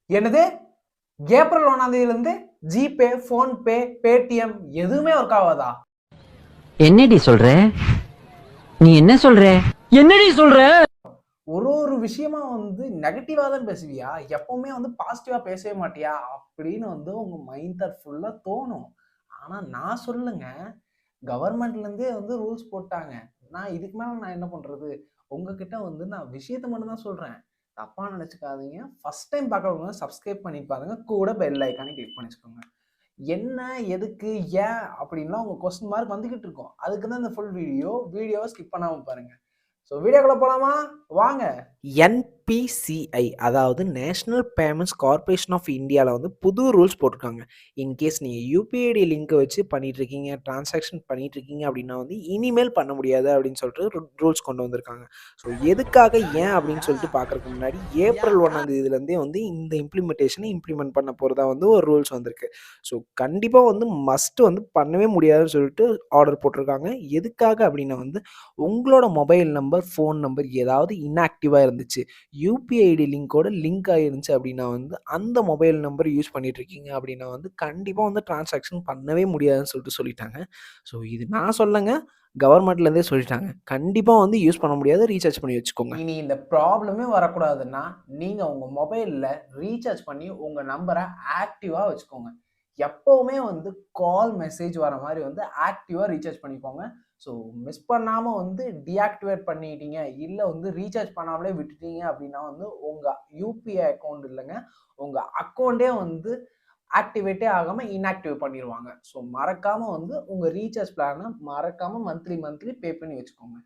என்னது? ஏப்ரல் 1ஆம் தேதியிலிருந்து ஜிபே, போன்பே, பேடிஎம் எதுவுமே ஒர்க் ஆகாதா? என்னடி சொல்ற? நீ என்ன சொல்ற? என்னடி சொல்ற? ஒரு விஷயமா நெகட்டிவா தான் பேசுவியா? எப்பவுமே பாசிட்டிவா பேசவே மாட்டியா? அப்படின்னு உங்க மைண்ட் தாட் ஃபுல்லா தோணும். ஆனா நான் சொல்லுங்க, கவர்மெண்ட்ல இருந்தே ரூல்ஸ் போட்டாங்க. இதுக்கு மேல நான் என்ன பண்றது? உங்ககிட்ட நான் விஷயத்த மட்டும் தான் சொல்றேன். தப்பா நெனச்சுக்காதீங்க. ஃபர்ஸ்ட் டைம் பார்க்குறவங்க சப்ஸ்கிரைப் பண்ணி பாருங்க. கூட பெல் ஐகானையும் கிளிக் பண்ணி வச்சுக்கோங்க. என்ன? எதுக்கு? ஏன்? அப்படின்லாம் உங்க கொஸ்டின் மார்க் வந்துகிட்டு இருக்கும். அதுக்கு தான் இந்த ஃபுல் வீடியோவ ஸ்கிப் பண்ணாம பாருங்க. ஸோ வீடியோக்குள்ள போலாமா? வாங்க. என்பிசிஐ அதாவது நேஷனல் பேமெண்ட்ஸ் கார்ப்பரேஷன் ஆஃப் இந்தியாவில் புது ரூல்ஸ் போட்டிருக்காங்க. இன்கேஸ் நீங்கள் யூபிஐடி லிங்க்கை வச்சு பண்ணிட்டு இருக்கீங்க, டிரான்சாக்ஷன் பண்ணிட்டு இருக்கீங்க அப்படின்னா இனிமேல் பண்ண முடியாது அப்படின்னு சொல்லிட்டு ரூல்ஸ் கொண்டு வந்திருக்காங்க. ஸோ எதுக்காக, ஏன் அப்படின்னு சொல்லிட்டு பார்க்கறதுக்கு முன்னாடி ஏப்ரல் 1ஆம் தேதியிலேருந்தே இந்த இம்ப்ளிமெண்டேஷனை இம்ப்ளிமெண்ட் பண்ண போகிறதா ஒரு ரூல்ஸ் வந்திருக்கு. ஸோ கண்டிப்பாக மஸ்ட் பண்ணவே முடியாதுன்னு சொல்லிட்டு ஆர்டர் போட்டிருக்காங்க. எதுக்காக அப்படின்னா உங்களோட மொபைல் நம்பர், ஃபோன் நம்பர் ஏதாவது இன்ஆக்டிவாக இருந்துச்சு, யூபிஐடி லிங்கோட லிங்க் ஆகிருந்துச்சு அப்படின்னா அந்த மொபைல் நம்பர் யூஸ் பண்ணிட்டு இருக்கீங்க அப்படின்னா கண்டிப்பாக டிரான்சாக்ஷன் பண்ணவே முடியாதுன்னு சொல்லிட்டாங்க. ஸோ இது நான் சொல்லங்க, கவர்மெண்ட்லேருந்தே சொல்லிட்டாங்க. கண்டிப்பாக யூஸ் பண்ண முடியாது, ரீசார்ஜ் பண்ணி வச்சுக்கோங்க. இனி இந்த ப்ராப்ளமே வரக்கூடாதுன்னா நீங்கள் உங்கள் மொபைலில் ரீசார்ஜ் பண்ணி உங்கள் நம்பரை ஆக்டிவாக வச்சுக்கோங்க. எப்போவுமே கால் மெசேஜ் வர மாதிரி ஆக்டிவாக ரீசார்ஜ் பண்ணிக்கோங்க. ஸோ மிஸ் பண்ணாமல் டீஆக்டிவேட் பண்ணிட்டீங்க, இல்லை ரீசார்ஜ் பண்ணாமலே விட்டுட்டீங்க அப்படின்னா உங்கள் யூபிஐ அக்கௌண்ட் இல்லைங்க, உங்கள் அக்கௌண்ட்டே ஆக்டிவேட்டே ஆகாமல் இன்ஆக்டிவ் பண்ணிடுவாங்க. ஸோ மறக்காமல் உங்கள் ரீசார்ஜ் பிளானை மறக்காமல் மந்த்லி பே பண்ணி வச்சுக்கோங்க.